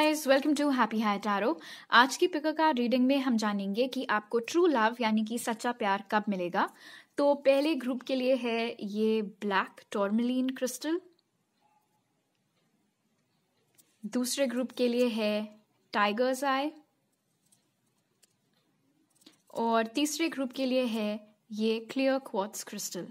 Guys, welcome to happy high tarot. आज की pick card reading में हम जानेंगे कि आपको ट्रू लव यानी कि सच्चा प्यार कब मिलेगा। तो पहले ग्रुप के लिए है ये ब्लैक टोरमलीन क्रिस्टल, दूसरे ग्रुप के लिए है टाइगर्स आई, और तीसरे ग्रुप के लिए है ये क्लियर क्वार्ट्ज क्रिस्टल।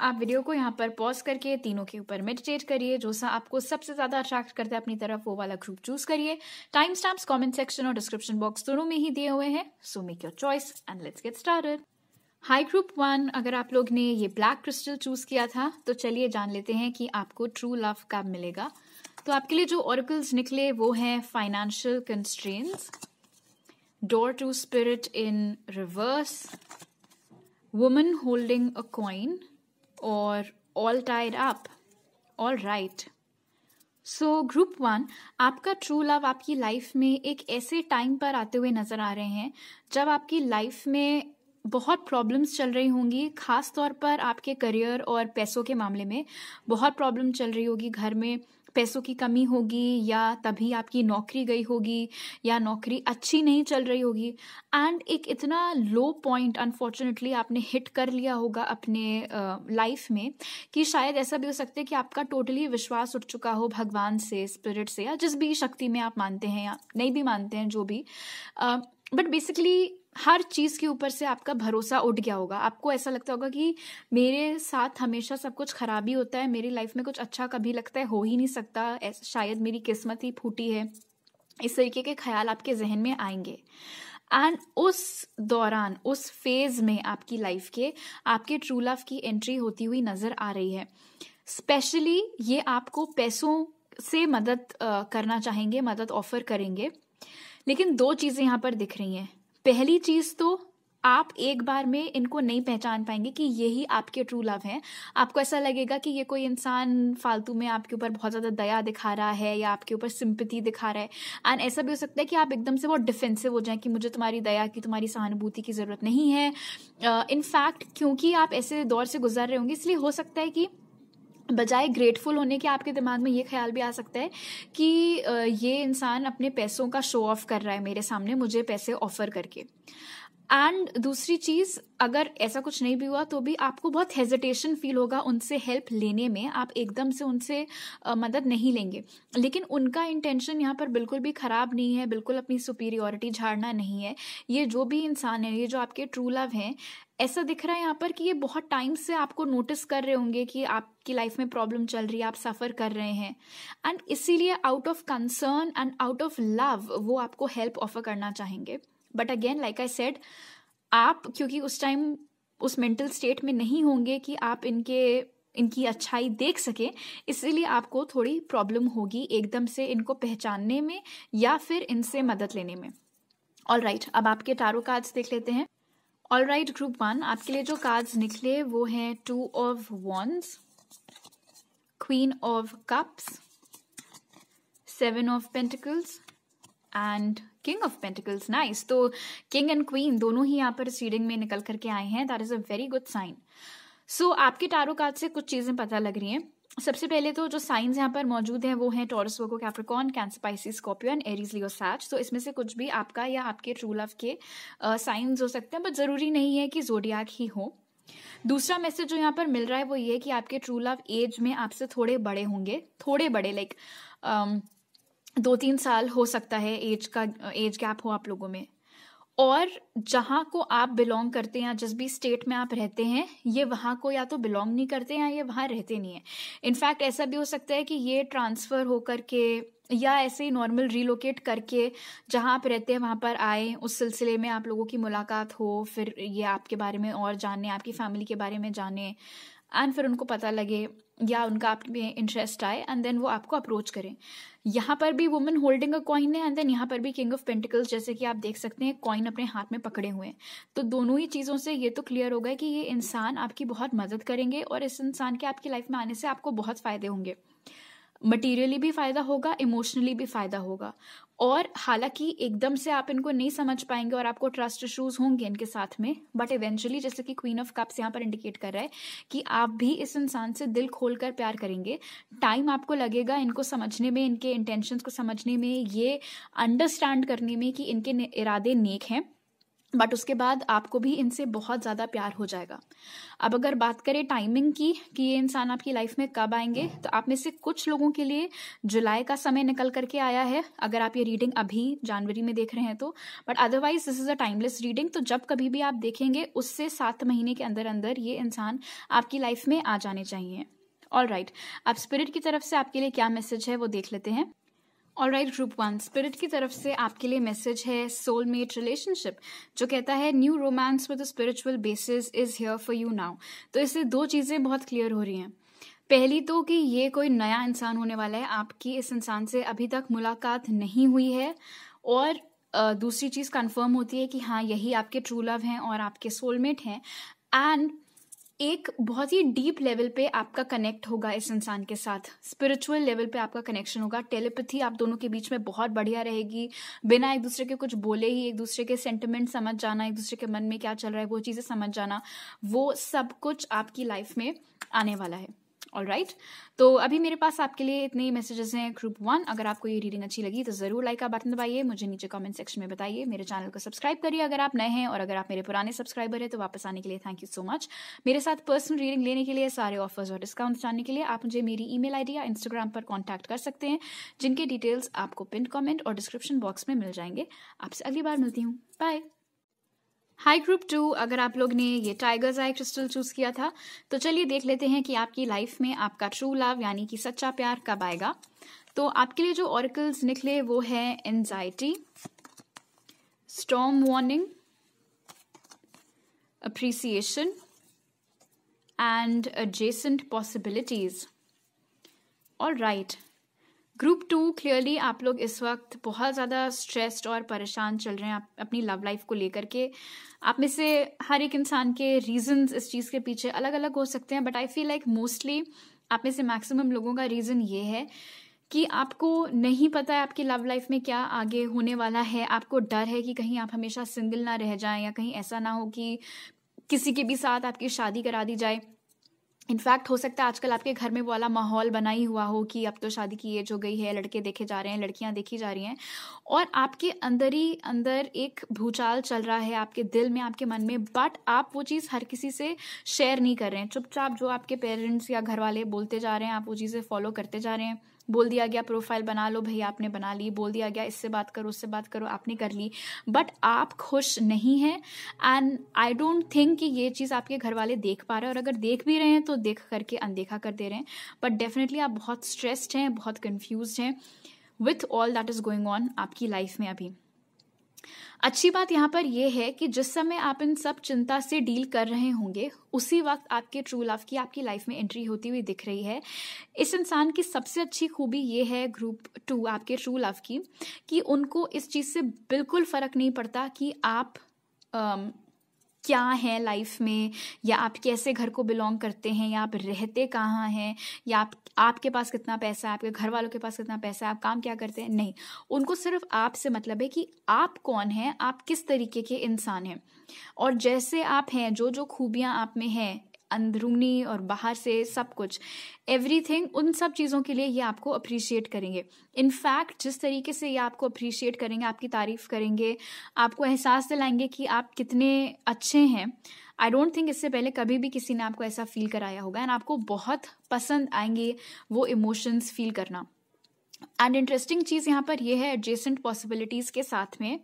आप वीडियो को यहाँ पर पॉज करके तीनों के ऊपर मेडिटेट करिए। जो सा आपको सबसे ज्यादा अट्रैक्ट करता है अपनी तरफ, वो वाला ग्रुप चूज करिए। टाइम स्टैम्प्स कमेंट सेक्शन और डिस्क्रिप्शन बॉक्स दोनों में ही दिए हुए हैं। So make your choice and let's get started. High group 1, अगर आप लोग ने ये ब्लैक क्रिस्टल चूज किया था तो चलिए जान लेते हैं कि आपको ट्रू लव कब मिलेगा। तो आपके लिए जो ऑरेकल्स निकले वो हैं financial constraints, door to spirit in reverse, woman holding a coin और all tied up. All right, so group 1, आपका ट्रू लव आपकी लाइफ में एक ऐसे टाइम पर आते हुए नजर आ रहे हैं जब आपकी लाइफ में बहुत प्रॉब्लम्स चल रही होंगी। खास तौर पर आपके करियर और पैसों के मामले में बहुत प्रॉब्लम चल रही होगी। घर में पैसों की कमी होगी, या तभी आपकी नौकरी गई होगी, या नौकरी अच्छी नहीं चल रही होगी। एंड एक इतना लो पॉइंट अनफॉर्चुनेटली आपने हिट कर लिया होगा अपने लाइफ में कि शायद ऐसा भी हो सकता है कि आपका टोटली विश्वास उठ चुका हो भगवान से, स्पिरिट से, या जिस भी शक्ति में आप मानते हैं या नहीं भी मानते हैं, जो भी। बट बेसिकली हर चीज के ऊपर से आपका भरोसा उठ गया होगा। आपको ऐसा लगता होगा कि मेरे साथ हमेशा सब कुछ खराब ही होता है, मेरी लाइफ में कुछ अच्छा कभी लगता है हो ही नहीं सकता, शायद मेरी किस्मत ही फूटी है। इस तरीके के ख्याल आपके जहन में आएंगे। एंड उस दौरान, उस फेज में आपकी लाइफ के आपके ट्रू लव की एंट्री होती हुई नजर आ रही है। स्पेशली ये आपको पैसों से मदद करना चाहेंगे, मदद ऑफर करेंगे। लेकिन दो चीजें यहाँ पर दिख रही हैं। पहली चीज तो आप एक बार में इनको नहीं पहचान पाएंगे कि यही आपके ट्रू लव हैं। आपको ऐसा लगेगा कि ये कोई इंसान फालतू में आपके ऊपर बहुत ज्यादा दया दिखा रहा है या आपके ऊपर सिंपैथी दिखा रहा है। एंड ऐसा भी हो सकता है कि आप एकदम से बहुत डिफेंसिव हो जाएं कि मुझे तुम्हारी दया की, तुम्हारी सहानुभूति की जरूरत नहीं है। इनफैक्ट क्योंकि आप ऐसे दौर से गुजर रहे होंगे, इसलिए हो सकता है कि बजाय ग्रेटफुल होने के आपके दिमाग में ये ख्याल भी आ सकता है कि ये इंसान अपने पैसों का शो ऑफ कर रहा है मेरे सामने, मुझे पैसे ऑफर करके। एंड दूसरी चीज, अगर ऐसा कुछ नहीं भी हुआ तो भी आपको बहुत हेजिटेशन फील होगा उनसे हेल्प लेने में। आप एकदम से उनसे मदद नहीं लेंगे। लेकिन उनका इंटेंशन यहाँ पर बिल्कुल भी खराब नहीं है, बिल्कुल अपनी सुपीरियॉरिटी झाड़ना नहीं है। ये जो भी इंसान है, ये जो आपके ट्रू लव हैं, ऐसा दिख रहा है यहाँ पर कि ये बहुत टाइम से आपको नोटिस कर रहे होंगे कि आपकी लाइफ में प्रॉब्लम चल रही है, आप सफर कर रहे हैं। एंड इसीलिए out of concern and out of love वो आपको हेल्प ऑफर करना चाहेंगे। But again, like I said, आप क्योंकि उस टाइम उस मेंटल स्टेट में नहीं होंगे कि आप इनकी अच्छाई देख सके, इसीलिए आपको थोड़ी प्रॉब्लम होगी एकदम से इनको पहचानने में या फिर इनसे मदद लेने में। ऑल राइट, अब आपके टैरो कार्ड्स देख लेते हैं। ऑल राइट ग्रुप 1, आपके लिए जो कार्ड्स निकले वो हैं 2 of wands, queen of cups, 7 of pentacles and king of pentacles. Nice. तो किंग एंड क्वीन दोनों ही यहाँ पर इस रीडिंग में निकल करके आए हैं। That is a very good sign. आपके टैरो कार्ड से कुछ चीजें पता लग रही हैं। सबसे पहले तो जो साइंस यहाँ पर मौजूद हैं वो हैं Taurus, Virgo, Capricorn, Cancer, Pisces, Scorpio and Aries, Leo, Sage. तो इसमें से कुछ भी आपका या आपके ट्रू लव के साइंस हो सकते हैं, बट जरूरी नहीं है कि जोडियाक ही हो। दूसरा मैसेज जो यहाँ पर मिल रहा है वो ये कि आपके ट्रू लव एज में आपसे थोड़े बड़े होंगे, थोड़े बड़े, लाइक 2-3 साल हो सकता है एज गैप हो आप लोगों में। और जहां को आप बिलोंग करते हैं, जिस भी स्टेट में आप रहते हैं, ये वहां को या तो बिलोंग नहीं करते हैं या ये वहां रहते नहीं है। इनफैक्ट ऐसा भी हो सकता है कि ये ट्रांसफर होकर के या ऐसे ही नॉर्मल रिलोकेट करके जहां आप रहते हैं वहां पर आए, उस सिलसिले में आप लोगों की मुलाकात हो, फिर ये आपके बारे में और जाने, आपकी फैमिली के बारे में जाने, एंड फिर उनको पता लगे या उनका आप में इंटरेस्ट आए एंड देन वो आपको अप्रोच करें। यहाँ पर भी वुमन होल्डिंग अ कॉइन है एंड देन यहाँ पर भी किंग ऑफ पेंटिकल्स, जैसे कि आप देख सकते हैं कॉइन अपने हाथ में पकड़े हुए हैं। तो दोनों ही चीज़ों से ये तो क्लियर होगा कि ये इंसान आपकी बहुत मदद करेंगे और इस इंसान के आपकी लाइफ में आने से आपको बहुत फायदे होंगे। मटेरियली भी फ़ायदा होगा, इमोशनली भी फ़ायदा होगा। और हालांकि एकदम से आप इनको नहीं समझ पाएंगे और आपको ट्रस्ट इश्यूज होंगे इनके साथ में, बट इवेंचुअली जैसे कि क्वीन ऑफ कप्स यहाँ पर इंडिकेट कर रहा है कि आप भी इस इंसान से दिल खोलकर प्यार करेंगे। टाइम आपको लगेगा इनको समझने में, इनके इंटेंशंस को समझने में, ये अंडरस्टैंड करने में कि इनके इरादे नेक हैं, बट उसके बाद आपको भी इनसे बहुत ज़्यादा प्यार हो जाएगा। अब अगर बात करें टाइमिंग की कि ये इंसान आपकी लाइफ में कब आएंगे, तो आप में से कुछ लोगों के लिए जुलाई का समय निकल करके आया है, अगर आप ये रीडिंग अभी जनवरी में देख रहे हैं तो। But otherwise this is a timeless reading, तो जब कभी भी आप देखेंगे उससे 7 महीने के अंदर अंदर ये इंसान आपकी लाइफ में आ जाने चाहिए। ऑलराइट, अब स्पिरिट की तरफ से आपके लिए क्या मैसेज है वो देख लेते हैं। ऑलराइट ग्रुप 1, स्पिरिट की तरफ से आपके लिए मैसेज है सोलमेट रिलेशनशिप, जो कहता है new romance with spiritual basis is here for you now. तो इससे 2 चीज़ें बहुत क्लियर हो रही हैं। पहली तो कि ये कोई नया इंसान होने वाला है, आपकी इस इंसान से अभी तक मुलाकात नहीं हुई है। और दूसरी चीज़ कंफर्म होती है कि हाँ, यही आपके ट्रू लव हैं और आपके सोलमेट हैं। एंड एक बहुत ही डीप लेवल पे आपका कनेक्ट होगा इस इंसान के साथ, स्पिरिचुअल लेवल पे आपका कनेक्शन होगा। टेलीपैथी आप दोनों के बीच में बहुत बढ़िया रहेगी, बिना एक दूसरे के कुछ बोले ही एक दूसरे के सेंटिमेंट समझ जाना, एक दूसरे के मन में क्या चल रहा है वो चीज़ें समझ जाना, वो सब कुछ आपकी लाइफ में आने वाला है। ऑलराइट, तो अभी मेरे पास आपके लिए इतने ही मैसेजेस हैं ग्रुप 1। अगर आपको ये रीडिंग अच्छी लगी तो ज़रूर लाइक का बटन दबाइए, मुझे नीचे कमेंट सेक्शन में बताइए, मेरे चैनल को सब्सक्राइब करिए अगर आप नए हैं, और अगर आप मेरे पुराने सब्सक्राइबर हैं तो वापस आने के लिए थैंक यू सो मच। मेरे साथ पर्सनल रीडिंग लेने के लिए, सारे ऑफर्स और डिस्काउंट्स जानने के लिए आप मुझे मेरी ईमेल आईडी या इंस्टाग्राम पर कॉन्टैक्ट कर सकते हैं, जिनके डिटेल्स आपको पिन कमेंट और डिस्क्रिप्शन बॉक्स में मिल जाएंगे। आपसे अगली बार मिलती हूँ, बाय। हाय ग्रुप 2, अगर आप लोग ने ये टाइगर्स आई क्रिस्टल चूज किया था तो चलिए देख लेते हैं कि आपकी लाइफ में आपका ट्रू लव यानी कि सच्चा प्यार कब आएगा। तो आपके लिए जो ऑरेकल्स निकले वो है anxiety, storm warning, appreciation and adjacent possibilities. Alright group 2, clearly आप लोग इस वक्त बहुत ज़्यादा स्ट्रेस्ड और परेशान चल रहे हैं अपनी लव लाइफ को लेकर के। आप में से हर एक इंसान के रीजंस इस चीज़ के पीछे अलग अलग हो सकते हैं, but I feel like mostly आप में से मैक्सिमम लोगों का रीज़न ये है कि आपको नहीं पता है आपकी लव लाइफ में क्या आगे होने वाला है। आपको डर है कि कहीं आप हमेशा सिंगल ना रह जाएं, या कहीं ऐसा ना हो कि किसी के भी साथ आपकी शादी करा दी जाए। इनफैक्ट हो सकता है आजकल आपके घर में वो वाला माहौल बना ही हुआ हो कि अब तो शादी की एज हो गई है, लड़के देखे जा रहे हैं, लड़कियां देखी जा रही हैं, और आपके अंदर ही अंदर एक भूचाल चल रहा है आपके दिल में, आपके मन में, बट आप वो चीज़ हर किसी से शेयर नहीं कर रहे हैं। चुपचाप जो आपके पेरेंट्स या घर वाले बोलते जा रहे हैं आप वो चीज़ें फॉलो करते जा रहे हैं। बोल दिया गया प्रोफाइल बना लो, भैया आपने बना ली, बोल दिया गया इससे बात करो उससे बात करो, आपने कर ली, बट आप खुश नहीं हैं। एंड आई डोंट थिंक कि ये चीज़ आपके घर वाले देख पा रहे हैं, और अगर देख भी रहे हैं तो देख करके अनदेखा कर दे रहे हैं। बट डेफिनेटली आप बहुत स्ट्रेस्ड हैं, बहुत कन्फ्यूज्ड हैं with all that is going on आपकी लाइफ में अभी। अच्छी बात यहाँ पर यह है कि जिस समय आप इन सब चिंता से डील कर रहे होंगे उसी वक्त आपके ट्रू लव की आपकी लाइफ में एंट्री होती हुई दिख रही है। इस इंसान की सबसे अच्छी खूबी ये है ग्रुप 2 आपके ट्रू लव की, कि उनको इस चीज़ से बिल्कुल फ़र्क नहीं पड़ता कि आप क्या हैं लाइफ में, या आप कैसे घर को बिलोंग करते हैं, या आप रहते कहाँ हैं, या आपके पास कितना पैसा है, आपके घर वालों के पास कितना पैसा है, आप काम क्या करते हैं, नहीं। उनको सिर्फ आपसे मतलब है कि आप कौन हैं, आप किस तरीके के इंसान हैं, और जैसे आप हैं, जो जो खूबियाँ आप में हैं अंदरूनी और बाहर से सब कुछ, एवरीथिंग, उन सब चीज़ों के लिए ये आपको अप्रिशिएट करेंगे। इनफैक्ट जिस तरीके से ये आपको अप्रिशिएट करेंगे, आपकी तारीफ़ करेंगे, आपको एहसास दिलाएंगे कि आप कितने अच्छे हैं, आई डोंट थिंक इससे पहले कभी भी किसी ने आपको ऐसा फील कराया होगा। एंड आपको बहुत पसंद आएंगे वो इमोशंस फील करना। एंड इंटरेस्टिंग चीज़ यहाँ पर यह है एडजेसेंट पॉसिबिलिटीज़ के साथ में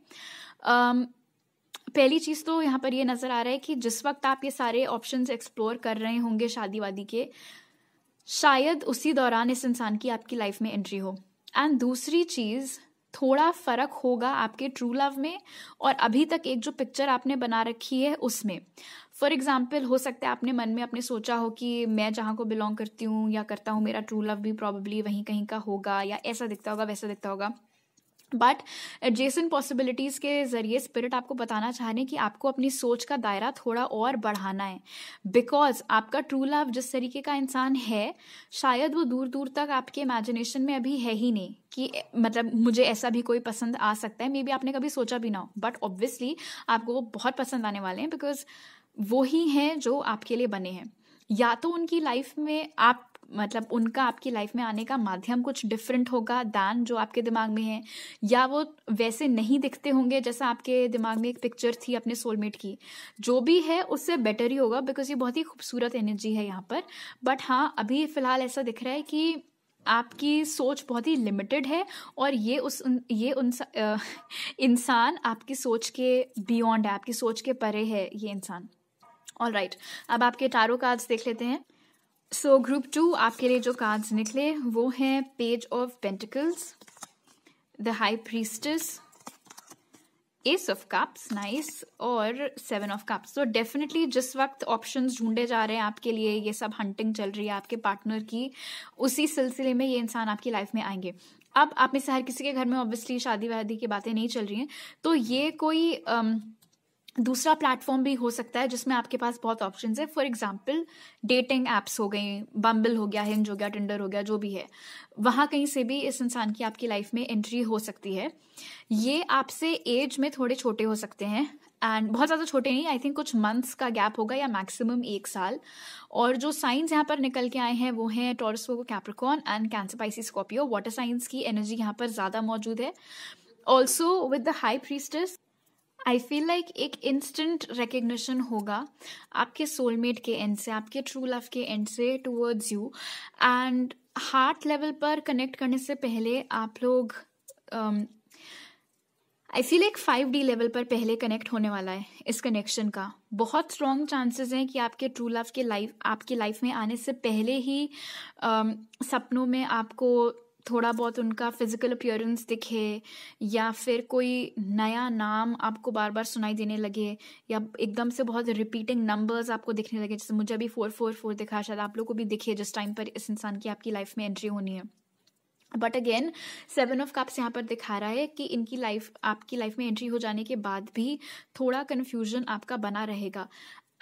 पहली चीज़ तो यहाँ पर ये नज़र आ रहा है कि जिस वक्त आप ये सारे ऑप्शंस एक्सप्लोर कर रहे होंगे शादी वादी के, शायद उसी दौरान इस इंसान की आपकी लाइफ में एंट्री हो। एंड दूसरी चीज़, थोड़ा फ़र्क होगा आपके ट्रू लव में और अभी तक एक जो पिक्चर आपने बना रखी है उसमें। फॉर एग्जाम्पल हो सकता है आपने मन में अपने सोचा हो कि मैं जहाँ को बिलोंग करती हूँ या करता हूँ, मेरा ट्रू लव भी प्रॉबेबली वहीं कहीं का होगा, या ऐसा दिखता होगा वैसा दिखता होगा। बट एडजेसेंट पॉसिबिलिटीज़ के ज़रिए स्पिरिट आपको बताना चाह रहे हैं कि आपको अपनी सोच का दायरा थोड़ा और बढ़ाना है, बिकॉज आपका ट्रू लव जिस तरीके का इंसान है शायद वो दूर दूर तक आपके इमेजिनेशन में अभी है ही नहीं कि मतलब मुझे ऐसा भी कोई पसंद आ सकता है। मे बी आपने कभी सोचा भी ना हो, बट ऑब्वियसली आपको वो बहुत पसंद आने वाले हैं, बिकॉज वो ही हैं जो आपके लिए बने हैं। या तो उनकी लाइफ में आप मतलब उनका आपकी लाइफ में आने का माध्यम कुछ डिफरेंट होगा दैन जो आपके दिमाग में है, या वो वैसे नहीं दिखते होंगे जैसा आपके दिमाग में एक पिक्चर थी अपने सोलमेट की। जो भी है उससे बेटर ही होगा, बिकॉज ये बहुत ही खूबसूरत एनर्जी है यहाँ पर। बट हाँ, अभी फिलहाल ऐसा दिख रहा है कि आपकी सोच बहुत ही लिमिटेड है, और इंसान आपकी सोच के बियॉन्ड है, आपकी सोच के परे है ये इंसान। ऑलराइट, अब आपके टारो कार्ड्स देख लेते हैं। सो ग्रुप 2 आपके लिए जो कार्ड्स निकले वो हैं page of pentacles, the high priestess, S of cups, nice, और 7 ऑफ कप्स। तो डेफिनेटली जिस वक्त ऑप्शंस ढूंढे जा रहे हैं आपके लिए, ये सब हंटिंग चल रही है आपके पार्टनर की, उसी सिलसिले में ये इंसान आपकी लाइफ में आएंगे। अब आप में से हर किसी के घर में ऑब्वियसली शादी वादी की बातें नहीं चल रही हैं, तो ये कोई दूसरा प्लेटफॉर्म भी हो सकता है जिसमें आपके पास बहुत ऑप्शंस है। फॉर एग्जांपल डेटिंग एप्स हो गई, बम्बल हो गया, हिंज हो गया, टिंडर हो गया, जो भी है, वहाँ कहीं से भी इस इंसान की आपकी लाइफ में एंट्री हो सकती है। ये आपसे एज में थोड़े छोटे हो सकते हैं, एंड बहुत ज़्यादा छोटे नहीं, आई थिंक कुछ मंथ्स का गैप होगा या मैक्सिमम 1 साल। और जो साइंस यहाँ पर निकल के आए हैं वो हैं Taurus, Virgo, Capricorn and cancer, Pisces, Scorpio. Water science की एनर्जी यहाँ पर ज़्यादा मौजूद है। Also with the high priestess I feel like एक इंस्टेंट रिकग्निशन होगा आपके सोलमेट के एंड से, आपके ट्रू लव के एंड से towards you. And heart level पर कनेक्ट करने से पहले आप लोग आई फील एक 5D लेवल पर पहले कनेक्ट होने वाला है। इस कनेक्शन का बहुत स्ट्रॉन्ग चांसेस हैं कि आपके ट्रू लव के आपकी लाइफ में आने से पहले ही सपनों में आपको थोड़ा बहुत उनका फिजिकल अपीयरेंस दिखे, या फिर कोई नया नाम आपको बार बार सुनाई देने लगे, या एकदम से बहुत रिपीटिंग नंबर्स आपको दिखने लगे। जैसे मुझे अभी 444 दिखा, शायद आप लोग को भी दिखे जिस टाइम पर इस इंसान की आपकी लाइफ में एंट्री होनी है। बट अगेन 7 ऑफ कप्स यहाँ पर दिखा रहा है कि आपकी लाइफ में एंट्री हो जाने के बाद भी थोड़ा कन्फ्यूजन आपका बना रहेगा।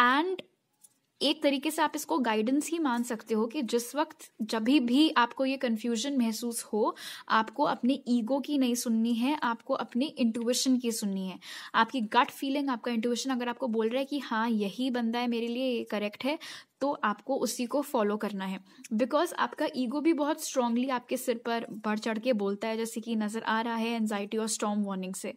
एंड एक तरीके से आप इसको गाइडेंस ही मान सकते हो कि जिस वक्त जब भी आपको ये कंफ्यूजन महसूस हो, आपको अपनी ईगो की नहीं सुननी है, आपको अपनी इंट्यूशन की सुननी है। आपकी गट फीलिंग, आपका इंट्यूशन अगर आपको बोल रहा है कि हाँ यही बंदा है मेरे लिए, ये करेक्ट है, तो आपको उसी को फॉलो करना है। बिकॉज आपका ईगो भी बहुत स्ट्रांगली आपके सिर पर बढ़ चढ़ के बोलता है, जैसे कि नजर आ रहा है एंजाइटी और स्टॉर्म वार्निंग से।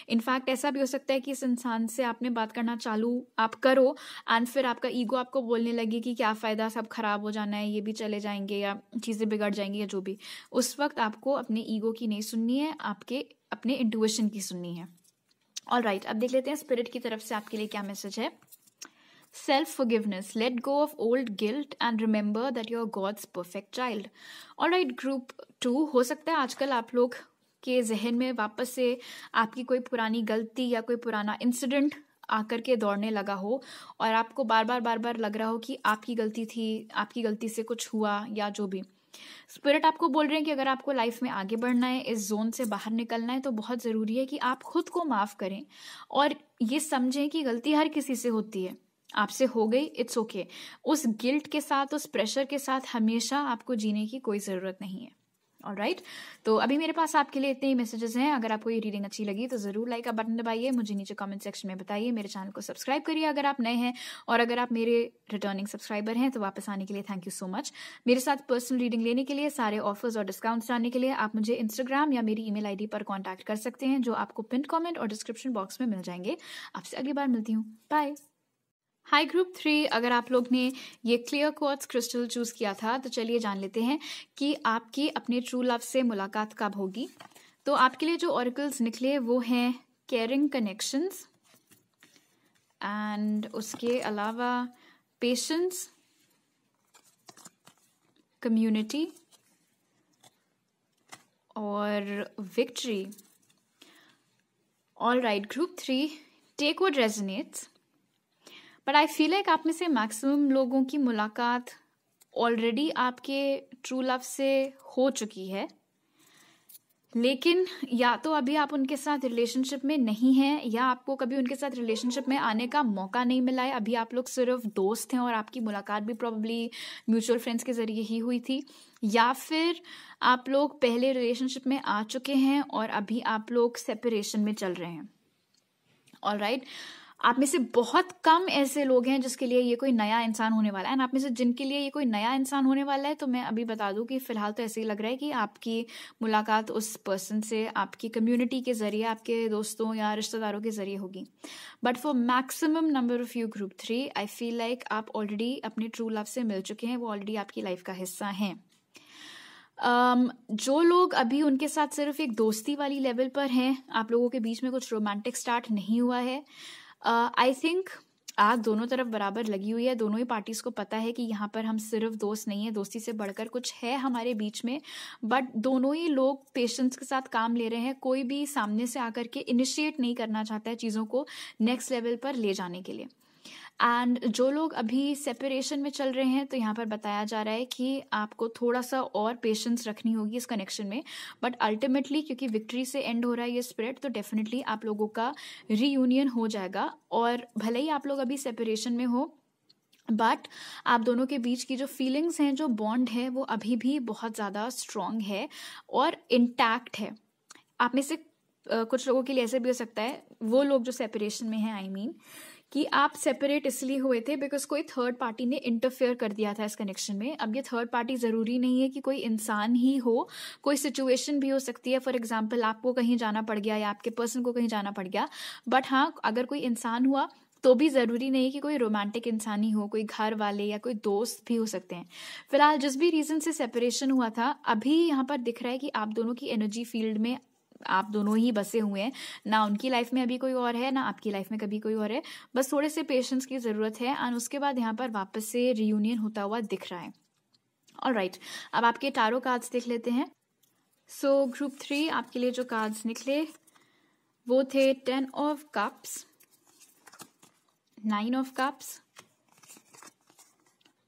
इनफैक्ट ऐसा भी हो सकता है कि इस इंसान से आपने बात करना चालू आप करो, एंड फिर आपका ईगो आपको बोलने लगे कि क्या फ़ायदा, सब खराब हो जाना है, ये भी चले जाएंगे या चीज़ें बिगड़ जाएंगी या जो भी। उस वक्त आपको अपने ईगो की नहीं सुननी है, आपके अपने इंट्यूशन की सुननी है। ऑलराइट, अब देख लेते हैं स्पिरिट की तरफ से आपके लिए क्या मैसेज है। Self-forgiveness. Let go of old guilt and remember that you're God's perfect child. Alright, group 2, हो सकता है आजकल आप लोग के जहन में वापस से आपकी कोई पुरानी गलती या कोई पुराना इंसिडेंट आकर के दौड़ने लगा हो, और आपको बार बार लग रहा हो कि आपकी गलती थी, आपकी गलती से कुछ हुआ या जो भी। स्पिरिट आपको बोल रहे हैं कि अगर आपको लाइफ में आगे बढ़ना है, इस जोन से बाहर निकलना है, तो बहुत ज़रूरी है कि आप खुद को माफ़ करें और ये समझें कि गलती हर किसी से होती है। आपसे हो गई, इट्स ओके। उस गिल्ट के साथ, उस प्रेशर के साथ हमेशा आपको जीने की कोई ज़रूरत नहीं है। ऑलराइट, तो अभी मेरे पास आपके लिए इतने ही मैसेजेस हैं। अगर आपको ये रीडिंग अच्छी लगी तो ज़रूर लाइक का बटन दबाइए, मुझे नीचे कमेंट सेक्शन में बताइए, मेरे चैनल को सब्सक्राइब करिए अगर आप नए हैं, और अगर आप मेरे रिटर्निंग सब्सक्राइबर हैं तो वापस आने के लिए थैंक यू सो मच। मेरे साथ पर्सनल रीडिंग लेने के लिए, सारे ऑफर्स और डिस्काउंट्स जानने के लिए आप मुझे इंस्टाग्राम या मेरी ईमेल आईडी पर कॉन्टैक्ट कर सकते हैं, जो आपको पिन कॉमेंट और डिस्क्रिप्शन बॉक्स में मिल जाएंगे। आपसे अगली बार मिलती हूँ, बाय। हाई ग्रुप 3, अगर आप लोग ने ये क्लियर क्वार्ट्ज क्रिस्टल चूज़ किया था तो चलिए जान लेते हैं कि आपकी अपने ट्रू लव से मुलाकात कब होगी। तो आपके लिए जो ऑरिकल्स निकले वो हैं केयरिंग कनेक्शंस, एंड उसके अलावा पेशेंस, कम्युनिटी और victory. Alright group 3, take what resonates. But I feel like आप में से मैक्सिमम लोगों की मुलाकात ऑलरेडी आपके ट्रू लव से हो चुकी है। लेकिन या तो अभी आप उनके साथ रिलेशनशिप में नहीं हैं, या आपको कभी उनके साथ रिलेशनशिप में आने का मौका नहीं मिला है। अभी आप लोग सिर्फ दोस्त हैं और आपकी मुलाकात भी प्रॉब्ली म्यूचुअल फ्रेंड्स के जरिए ही हुई थी, या फिर आप लोग पहले रिलेशनशिप में आ चुके हैं और अभी आप लोग सेपरेशन में चल रहे हैं। ऑलराइट, आप में से बहुत कम ऐसे लोग हैं जिसके लिए ये कोई नया इंसान होने वाला है, एंड आप में से जिनके लिए ये कोई नया इंसान होने वाला है, तो मैं अभी बता दूं कि फिलहाल तो ऐसे ही लग रहा है कि आपकी मुलाकात उस पर्सन से आपकी कम्युनिटी के जरिए, आपके दोस्तों या रिश्तेदारों के जरिए होगी। But for maximum number of you group 3, I feel like आप ऑलरेडी अपने ट्रू लव से मिल चुके हैं, वो ऑलरेडी आपकी लाइफ का हिस्सा हैं। जो लोग अभी उनके साथ सिर्फ एक दोस्ती वाली लेवल पर हैं, आप लोगों के बीच में कुछ रोमांटिक स्टार्ट नहीं हुआ है, आई थिंक आग दोनों तरफ बराबर लगी हुई है। दोनों ही पार्टीज को पता है कि यहाँ पर हम सिर्फ दोस्त नहीं है, दोस्ती से बढ़कर कुछ है हमारे बीच में, बट दोनों ही लोग पेशेंस के साथ काम ले रहे हैं। कोई भी सामने से आकर के इनिशिएट नहीं करना चाहता है चीज़ों को नेक्स्ट लेवल पर ले जाने के लिए। एंड जो लोग अभी सेपरेशन में चल रहे हैं, तो यहाँ पर बताया जा रहा है कि आपको थोड़ा सा और पेशेंस रखनी होगी इस कनेक्शन में, बट अल्टीमेटली क्योंकि विक्ट्री से एंड हो रहा है ये स्प्रेड, तो डेफिनेटली आप लोगों का रीयूनियन हो जाएगा। और भले ही आप लोग अभी सेपरेशन में हो, बट आप दोनों के बीच की जो फीलिंग्स हैं, जो बॉन्ड है, वो अभी भी बहुत ज़्यादा स्ट्रॉन्ग है और इंटैक्ट है। आप में से कुछ लोगों के लिए ऐसे भी हो सकता है, वो लोग जो सेपरेशन में हैं, आई मीन कि आप सेपरेट इसलिए हुए थे बिकॉज कोई थर्ड पार्टी ने इंटरफेयर कर दिया था इस कनेक्शन में। अब ये थर्ड पार्टी ज़रूरी नहीं है कि कोई इंसान ही हो, कोई सिचुएशन भी हो सकती है। फॉर एग्जाम्पल, आपको कहीं जाना पड़ गया या आपके पर्सन को कहीं जाना पड़ गया, बट हाँ, अगर कोई इंसान हुआ तो भी ज़रूरी नहीं कि कोई रोमांटिक इंसान ही हो, कोई घर वाले या कोई दोस्त भी हो सकते हैं। फिलहाल जिस भी रीज़न से सेपरेशन हुआ था, अभी यहाँ पर दिख रहा है कि आप दोनों की एनर्जी फील्ड में आप दोनों ही बसे हुए हैं। ना उनकी लाइफ में अभी कोई और है, ना आपकी लाइफ में कभी कोई और है। बस थोड़े से पेशेंस की ज़रूरत है, एंड उसके बाद यहाँ पर वापस से रियूनियन होता हुआ दिख रहा है। ऑलराइट, अब आपके टारो कार्ड्स देख लेते हैं। सो ग्रुप 3 आपके लिए जो कार्ड्स निकले वो थे 10 of cups, 9 of cups,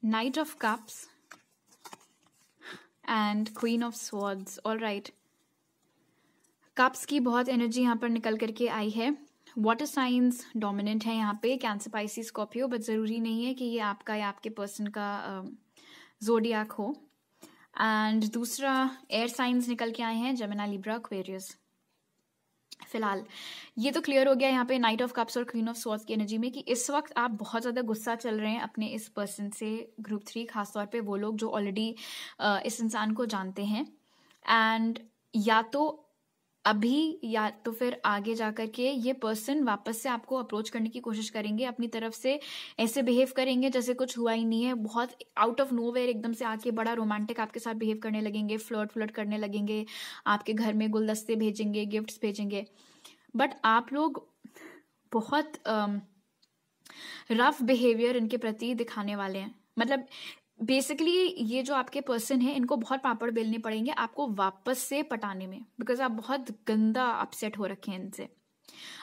night of cups and queen of swords. Alright, cups की बहुत एनर्जी यहाँ पर निकल करके आई है। वाटर साइंस डोमिनेंट है यहाँ पे, कैंसर, पाइसिस, स्कॉर्पियो, बट ज़रूरी नहीं है कि ये आपका या आपके पर्सन का ज़ोडिएक हो। एंड दूसरा एयर साइंस निकल के आए हैं, जेमिनी, लिब्रा, एक्वेरियस। फिलहाल ये तो क्लियर हो गया यहाँ पे नाइट ऑफ कप्स और क्वीन ऑफ स्वॉर्ड्स की एनर्जी में कि इस वक्त आप बहुत ज़्यादा गुस्सा चल रहे हैं अपने इस पर्सन से, ग्रुप 3, खासतौर पे वो लोग जो ऑलरेडी इस इंसान को जानते हैं। एंड या तो अभी या तो फिर आगे जाकर के ये पर्सन वापस से आपको अप्रोच करने की कोशिश करेंगे, अपनी तरफ से ऐसे बिहेव करेंगे जैसे कुछ हुआ ही नहीं है, बहुत आउट ऑफ नोवेयर एकदम से आके बड़ा रोमांटिक आपके साथ बिहेव करने लगेंगे, फ्लर्ट करने लगेंगे, आपके घर में गुलदस्ते भेजेंगे, गिफ्ट्स भेजेंगे। बट आप लोग बहुत रफ बिहेवियर इनके प्रति दिखाने वाले हैं। मतलब बेसिकली ये जो आपके पर्सन है, इनको बहुत पापड़ बेलने पड़ेंगे आपको वापस से पटाने में, बिकॉज आप बहुत गंदा अपसेट हो रखे हैं इनसे।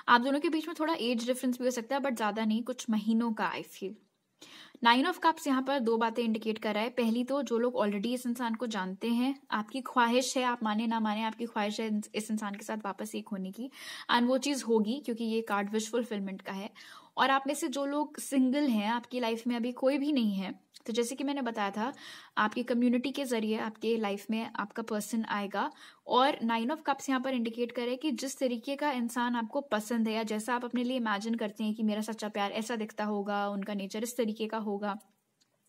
आप दोनों के बीच में थोड़ा एज डिफरेंस भी हो सकता है, बट ज़्यादा नहीं, कुछ महीनों का आई फील। 9 ऑफ कप्स यहाँ पर दो बातें इंडिकेट कर रहा है। पहली तो जो लोग ऑलरेडी इस इंसान को जानते हैं, आपकी ख्वाहिश है, आप माने ना माने, आपकी ख्वाहिश है इस इंसान के साथ वापस एक होने की, एंड वो चीज़ होगी क्योंकि ये कार्ड विश फुलफिलमेंट का है। और आप में से जो लोग सिंगल हैं, आपकी लाइफ में अभी कोई भी नहीं है, तो जैसे कि मैंने बताया था, आपकी कम्युनिटी के जरिए आपके लाइफ में आपका पर्सन आएगा। और 9 ऑफ कप्स यहाँ पर इंडिकेट करे कि जिस तरीके का इंसान आपको पसंद है, या जैसा आप अपने लिए इमेजिन करते हैं कि मेरा सच्चा प्यार ऐसा दिखता होगा, उनका नेचर इस तरीके का होगा,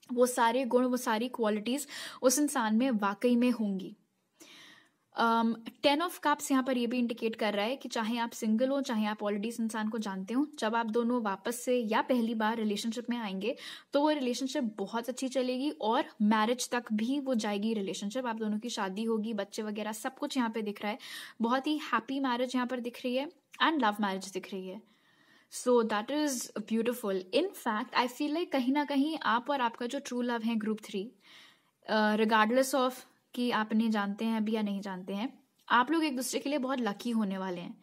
वो सारे गुण, वो सारी क्वालिटीज उस इंसान में वाकई में होंगी। 10 ऑफ कप्स यहाँ पर ये भी इंडिकेट कर रहा है कि चाहे आप सिंगल हो, चाहे आप ऑलरेडी इस इंसान को जानते हो, जब आप दोनों वापस से या पहली बार रिलेशनशिप में आएंगे तो वो रिलेशनशिप बहुत अच्छी चलेगी और मैरिज तक भी वो जाएगी रिलेशनशिप। आप दोनों की शादी होगी, बच्चे वगैरह सब कुछ यहाँ पे दिख रहा है। बहुत ही हैप्पी मैरिज यहाँ पर दिख रही है, एंड लव मैरिज दिख रही है। So that is beautiful. In fact I feel like कहीं ना कहीं आप और आपका जो ट्रू लव है ग्रुप 3, रिगार्डलेस ऑफ कि आप इन्हें जानते हैं अभी या नहीं जानते हैं, आप लोग एक दूसरे के लिए बहुत लकी होने वाले हैं।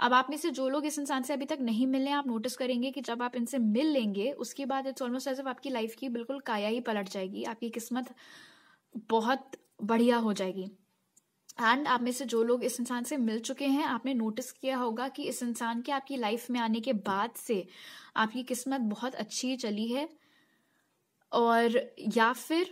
अब आप में से जो लोग इस इंसान से अभी तक नहीं मिले हैं, आप नोटिस करेंगे कि जब आप इनसे मिल लेंगे उसके बाद इट्स ऑलमोस्ट एज इफ आपकी लाइफ की बिल्कुल काया ही पलट जाएगी, आपकी किस्मत बहुत बढ़िया हो जाएगी। एंड आप में से जो लोग इस इंसान से मिल चुके हैं, आपने नोटिस किया होगा कि इस इंसान के आपकी लाइफ में आने के बाद से आपकी किस्मत बहुत अच्छी चली है, और या फिर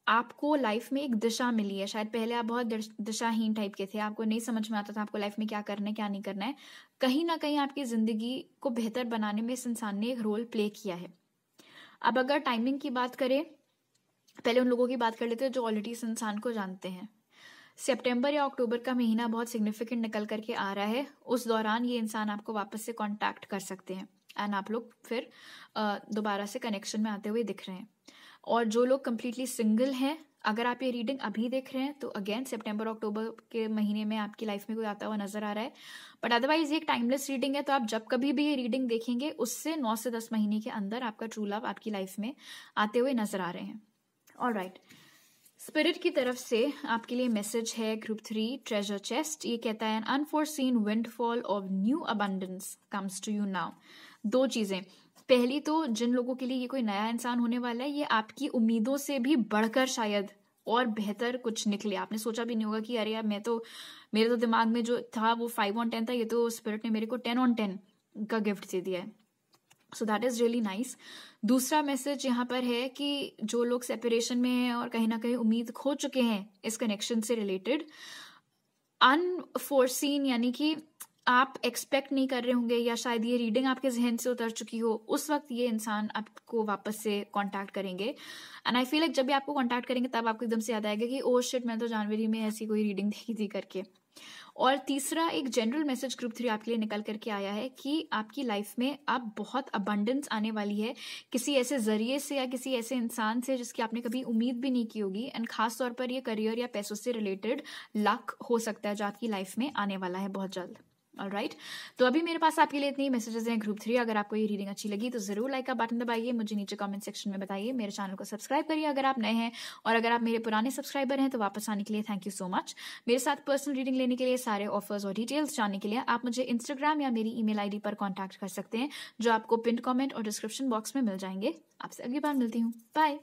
आपको लाइफ में एक दिशा मिली है। शायद पहले आप बहुत दिशाहीन टाइप के थे, आपको नहीं समझ में आता था आपको लाइफ में क्या करना है क्या नहीं करना है। कहीं ना कहीं आपकी जिंदगी को बेहतर बनाने में इस इंसान ने एक रोल प्ले किया है। अब अगर टाइमिंग की बात करें, पहले उन लोगों की बात कर लेते हैं जो ऑलरेडी इस इंसान को जानते हैं। सितंबर या अक्टूबर का महीना बहुत सिग्निफिकेंट निकल करके आ रहा है। उस दौरान ये इंसान आपको वापस से कांटेक्ट कर सकते हैं एंड आप लोग फिर दोबारा से कनेक्शन में आते हुए दिख रहे हैं। और जो लोग कंप्लीटली सिंगल हैं, अगर आप ये रीडिंग अभी देख रहे हैं तो अगेन सितंबर अक्टूबर के महीने में आपकी लाइफ में कोई आता हुआ नजर आ रहा है। बट अदरवाइज ये एक टाइमलेस रीडिंग है, तो आप जब कभी भी ये रीडिंग देखेंगे उससे 9 से 10 महीने के अंदर आपका ट्रू लव आपकी लाइफ में आते हुए नजर आ रहे हैं। ऑलराइट, स्पिरिट की तरफ से आपके लिए मैसेज है ग्रुप 3 ट्रेजर चेस्ट। ये कहता है an unforeseen windfall of new abundance comes to you now. दो चीजें, पहली तो जिन लोगों के लिए ये कोई नया इंसान होने वाला है, ये आपकी उम्मीदों से भी बढ़कर शायद और बेहतर कुछ निकले। आपने सोचा भी नहीं होगा कि अरे यार मेरे तो दिमाग में जो था वो 5 on 10 था, ये तो स्पिरिट ने मेरे को 10 on 10 का गिफ्ट दे दिया है। So that is really nice. दूसरा मैसेज यहाँ पर है कि जो लोग सेपरेशन में हैं और कहीं ना कहीं उम्मीद खो चुके हैं इस कनेक्शन से रिलेटेड, अनफोर्सीन यानी कि आप एक्सपेक्ट नहीं कर रहे होंगे, या शायद ये रीडिंग आपके जहन से उतर चुकी हो, उस वक्त ये इंसान आपको वापस से कांटेक्ट करेंगे। एंड आई फील लाइक जब भी आपको कांटेक्ट करेंगे तब आपको एकदम से याद आएगा कि ओ शिट, मैं तो जनवरी में ऐसी कोई रीडिंग देखी थी करके। और तीसरा एक जनरल मैसेज ग्रुप 3 आपके लिए निकल करके आया है कि आपकी लाइफ में अब बहुत अबंडेंस आने वाली है, किसी ऐसे जरिए से या किसी ऐसे इंसान से जिसकी आपने कभी उम्मीद भी नहीं की होगी। एंड खास तौर पर ये करियर या पैसों से रिलेटेड लक हो सकता है जो आपकी लाइफ में आने वाला है बहुत जल्द। ऑलराइट, तो अभी मेरे पास आपके लिए इतनी मैसेजेस हैं ग्रुप 3। अगर आपको ये रीडिंग अच्छी लगी तो जरूर लाइक का बटन दबाइए, मुझे नीचे कमेंट सेक्शन में बताइए, मेरे चैनल को सब्सक्राइब करिए अगर आप नए हैं, और अगर आप मेरे पुराने सब्सक्राइबर हैं तो वापस आने के लिए थैंक यू सो मच। मेरे साथ पर्सनल रीडिंग लेने के लिए, सारे ऑफर्स और डिटेल्स जानने के लिए आप मुझे इंस्टाग्राम या मेरी ईमेल आईडी पर कॉन्टैक्ट कर सकते हैं, जो आपको पिन कॉमेंट और डिस्क्रिप्शन बॉक्स में मिल जाएंगे। आपसे अगली बार मिलती हूँ, बाय।